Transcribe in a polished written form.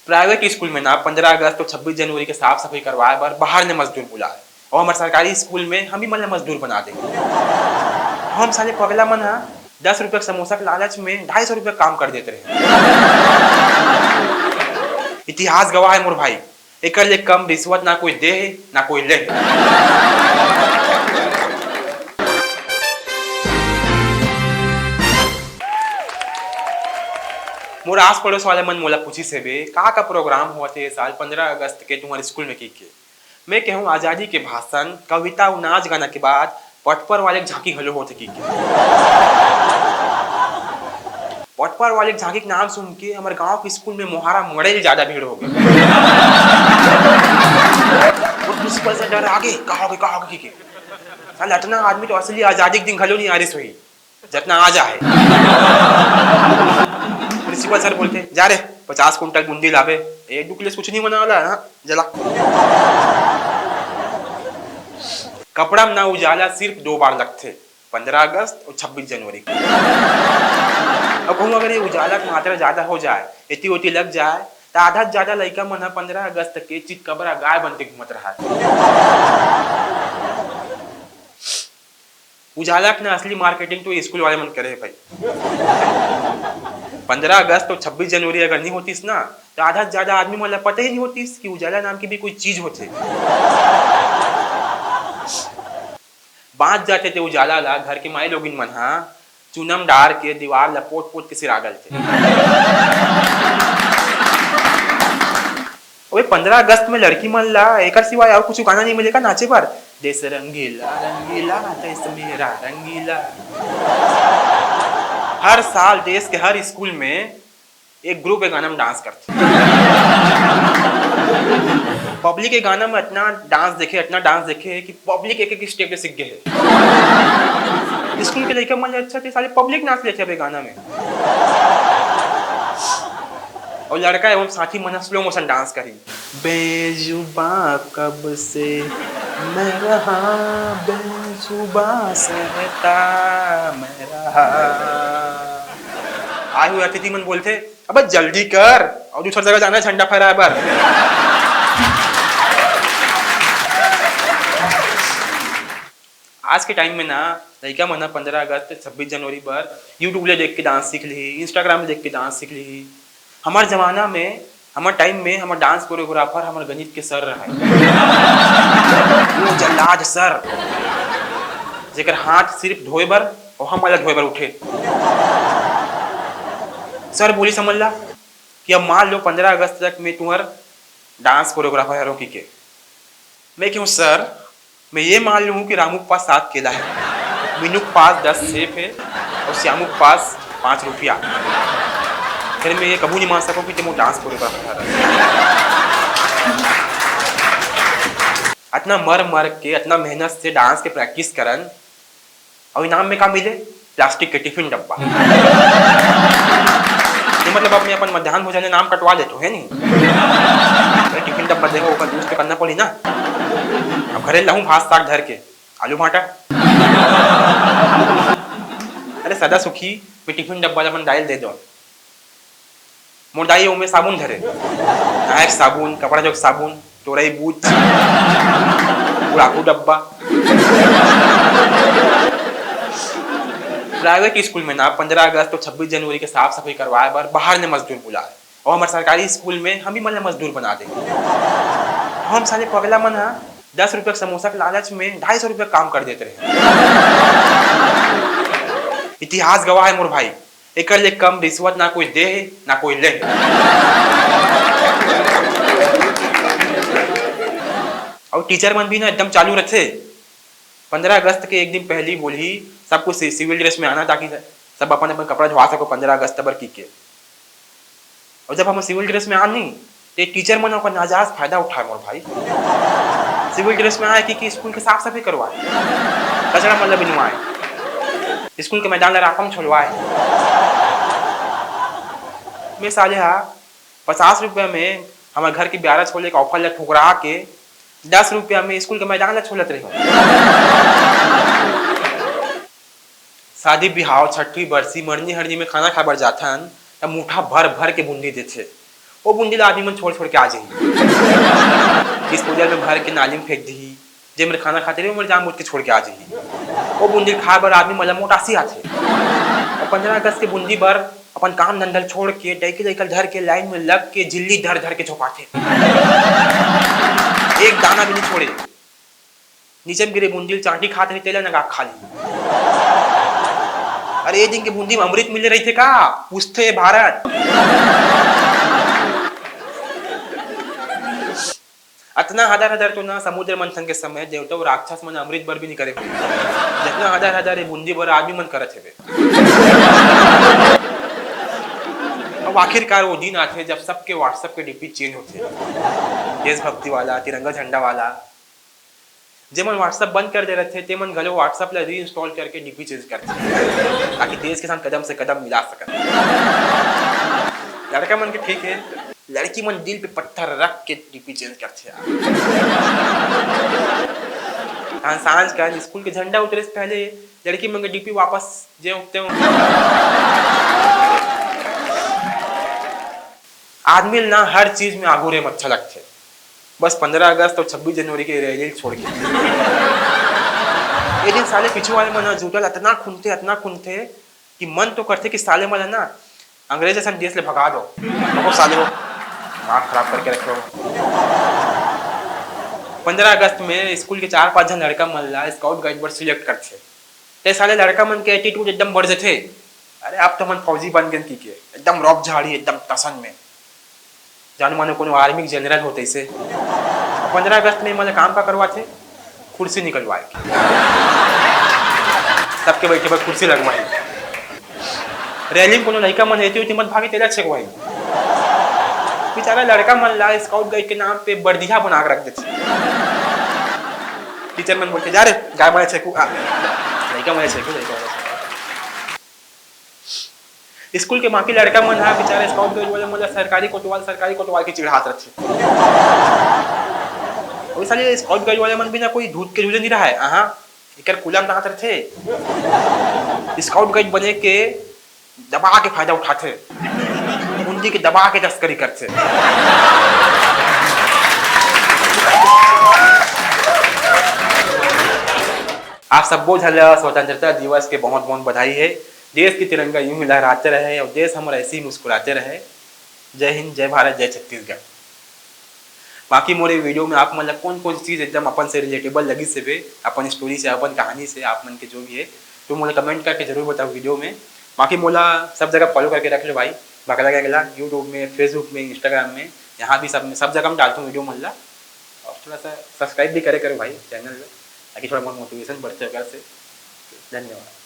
Private school में ना 15 अगस्त और 26 जनवरी के साफ सफाई करवाए बर बाहर ने मजदूर बुलाए और हमारे सरकारी स्कूल में हम ही मन मजदूर बना देंगे। हम साले पगला मन हा 10 रुपये समोसा के लालच में 250 रुपये काम कर देते रहे। इतिहास गवाह है मोर भाई, एक ले कम रिश्वत ना कोई दे ना कोई ले। मोर आस पड़ोस वाले मन मोला पूछी से बे का प्रोग्राम हुआ थे साल 15 अगस्त के तुम्हारे स्कूल में की के। मैं कहूँ आजादी के भाषण कविता और नाच गाना के बाद पटपर वाले झांकी हलो होते की के। पटपर वाले झांकी के नाम सुन के हमारे गांव के स्कूल में मोहारा मड़े ज्यादा भीड़ हो गई। प्रिंसिपल से डर आगे कहोगे की के साल इतना आदमी तो असली आजादी के दिन घलो नहीं आ रही सोई जितना आ जाए। प्रिंसिपल सर बोलते जा रे 50 कुंटल बूंदी लावे, एक दो किलो कुछ नहीं बना वाला है जला। कपड़ा में ना उजाला सिर्फ 2 बार लगते, 15 अगस्त और 26 जनवरी। अब कहूँ अगर ये उजाला की मात्रा ज्यादा हो जाए इतनी ओती लग जाए तो आधा ज्यादा लड़का मन 15 अगस्त के चित कबरा गाय बनते घूमत रहा। उजाला की ना असली मार्केटिंग तो स्कूल वाले मन करे भाई। 15 अगस्त और 26 जनवरी अगर नहीं होतीस ना तो आधा से ज्यादा आदमी मतलब पता ही नहीं होतीस कि उजाला नाम की भी कोई चीज होती। बांध जाते थे उजाला ला घर के माई लोगिन मन हा चूनम डार के दीवार लपोट पोट के सिरागल थे। ओए 15 अगस्त में लड़की मन ला एक सिवाय और कुछ गाना नहीं मिलेगा नाचे पर। देश रंगीला रंगीला देश मेरा रंगीला। हर साल देश के हर स्कूल में एक ग्रुप एक गाना में डांस करते। पब्लिक के गाना में इतना डांस देखे कि पब्लिक एक स्टेप पे सीख गए। स्कूल के लड़के मन अच्छा थे साले पब्लिक नाच लेते अब गाना में। और लड़का एवं साथी मन स्लो मोशन डांस करी। बेजुबा कब से मैं रहा बेजुबा सहता मैं रहा। आए हुए अतिथि मन बोलते अब जल्दी कर और दूसरी जगह जाना है झंडा फहराए बर। आज के टाइम में ना लड़का मना 15 अगस्त 26 जनवरी पर यूट्यूब ले देख के डांस सीख ली, इंस्टाग्राम में देख के डांस सीख ली। हमारे जमाना में हमारे टाइम में हमारे डांस कोरियोग्राफर हमारे गणित के सर रहे। वो जल्लाद सर जेकर हाथ सिर्फ धोए बर और हम वाला धोए बर उठे। सर बोली समझ ला कि अब मान लो 15 अगस्त तक मैं तुम्हार डांस कोरियोग्राफर है रोकी के। मैं क्यों सर मैं ये मान लूँ कि रामू के पास 7 केला है, मीनू के पास 10 सेब है और श्यामू के पास 5 रुपया। फिर मैं ये कबू नहीं मान सकूँ कि तुम डांस कोरियोग्राफर है। इतना मर के इतना मेहनत से डांस के प्रैक्टिस करन और इनाम में क्या मिले? प्लास्टिक के टिफिन डब्बा। मतलब अब मैं अपन मध्याह्न भोजन नाम कटवा लेता हूँ है नहीं। टिफिन डब्बा देखो ऊपर यूज तो करना पड़ी ना। अब घरे लाऊं भात साग धर के आलू भाटा। अरे सदा सुखी मैं टिफिन डब्बा अपन डायल दे दो मोर दाई में साबुन धरे नायक साबुन कपड़ा जोक साबुन तोरई बूथ गुड़ाकू डब्बा। प्राइवेट स्कूल में ना 15 अगस्त और 26 जनवरी के साफ सफाई करवाए बर बाहर ने मजदूर बुलाए और हमारे सरकारी स्कूल में हम ही मन मजदूर बना देंगे। हम साले पगला मन हा 10 रुपये समोसा के लालच में 250 रुपये काम कर देते रहे। इतिहास गवाह है मोर भाई, एक ले कम रिश्वत ना कोई दे ना कोई ले। और टीचर मन भी ना एकदम चालू रखे। 15 अगस्त के एक दिन पहले बोली सबको सिविल ड्रेस में आना ताकि सब अपन अपन कपड़ा धोआ सको 15 अगस्त पर की के। और जब हम सिविल ड्रेस में आ नहीं तो टीचर मन का नाजायज फायदा उठाए मोर भाई। सिविल ड्रेस में आए कि स्कूल के साफ सफाई करवाए, कचरा मतलब बिनवाए, स्कूल के मैदान राखम छोड़वाए। मैं साले 50 रुपये में हमारे घर के 11 छोले का ऑफर ठुकरा के 10 रुपया में स्कूल के मैदान ला छोलत रही। शादी बिहाव छठी बरसी मरनी हरनी में खाना खा बर जाथन तब मुठा भर भर के बूंदी देते वो बुंदी आदमी मन छोड़ छोड़ के आ जाइए, डिस्पोजल में भर के नाली में फेंक दी, जे मेरे खाना खाते रहे मेरे जान बुझ के छोड़ के आ जाइए। वो बूंदी खा बर आदमी मला मोटासी आथे, और 15 अगस्त के बूंदी बर अपन काम धंधल छोड़ के डैके लैकल धर के लाइन में लग के जिल्ली धर धर के छुपाथे, एक दाना भी नहीं छोड़े। नीचे में गिरे बूंदी चाटी खाते रही तेला नगा खा ली। अरे ये दिन के बूंदी में अमृत मिले रही थे का पूछते भारत। अतना हजार हजार तो ना समुद्र मंथन के समय देवता और राक्षस मन अमृत बर भी नहीं करे, जितना हजार हजार बूंदी बर आदमी मन करत हेवे। अब आखिरकार वो दिन आते जब सबके व्हाट्सएप के डीपी चेंज होते, देशभक्ति वाला, तिरंगा झंडा वाला, जे मन व्हाट्सएप बंद कर दे रहे थे ते मन गलो व्हाट्सएप ला रीइंस्टॉल करके डीपी चेंज करते, ताकि देश के साथ कदम से कदम मिला सके। लड़का मन के ठीक है, लड़की मन दिल पे पत्थर रख के डीपी चेंज करते। हाँ, सांझ का स्कूल के झंडा उतरे से पहले लड़की मन के डीपी वापस जे उठते हो। आदमी ना हर चीज में आगू रहे अच्छा लगते, बस 15 अगस्त और 26 जनवरी के रैली छोड़ के। ये दिन साले पीछे वाले मन जुटल इतना खुनते कि मन तो करते कि साले मन ना अंग्रेज जैसा देश ले भगा दो, तो साले हो दिमाग खराब करके रखो। 15 अगस्त में स्कूल के 4-5 जन लड़का मन ला स्काउट गाइड पर सिलेक्ट करते, ते साले लड़का मन के एटीट्यूड एकदम बढ़ जाते। अरे आप तो मन फौजी बन गए की के एकदम रॉब झाड़ी एकदम टसन में जान मानो कोनो आर्मी जनरल होते से। 15 अगस्त में मतलब काम का करवाते, कुर्सी निकलवाए, सबके बैठे पर कुर्सी लगवाई, रैली में कोनो लड़का मन रहती मत भागे तेरा छकवाई। बेचारा लड़का मन ला स्काउट गाइड के नाम पे बर्दिया बना के रख देते। टीचर मन बोलते जा रे गाय मारे छकू, लड़का मारे छकू। स्कूल के बाकी लड़का मन है बेचारे स्काउट गाइड वाले मतलब सरकारी कोतवाल की चिढ़ात रखे। और साले स्काउट गाइड वाले मन भी ना कोई दूध के झूले नहीं रहा है, हाँ इकर कुलम कहाँ थे। स्काउट गाइड बने के दबा के फायदा उठाते, बूंदी के दबा के तस्करी करते। आप सबको स्वतंत्रता दिवस के बहुत बहुत बधाई है। देश की तिरंगा यूं ही लहराते रहे और देश हमारा ऐसे ही मुस्कुराते रहे। जय हिंद, जय भारत, जय छत्तीसगढ़। बाकी मोरे वीडियो में आप मतलब कौन कौन चीज़ एकदम अपन से रिलेटेबल लगी से भी, अपन स्टोरी से, अपन कहानी से, आप मन के जो भी है तो मुझे कमेंट करके जरूर बताओ वीडियो में। बाकी मोला सब जगह फॉलो करके रख लो भाई, बगला गला यूट्यूब में, फेसबुक में, इंस्टाग्राम में, यहाँ भी सब जगह में डालता हूँ वीडियो मल्ला। और थोड़ा सा सब्सक्राइब भी करे करो भाई चैनल में, ताकि थोड़ा बहुत मोटिवेशन बढ़ते होगा से। धन्यवाद।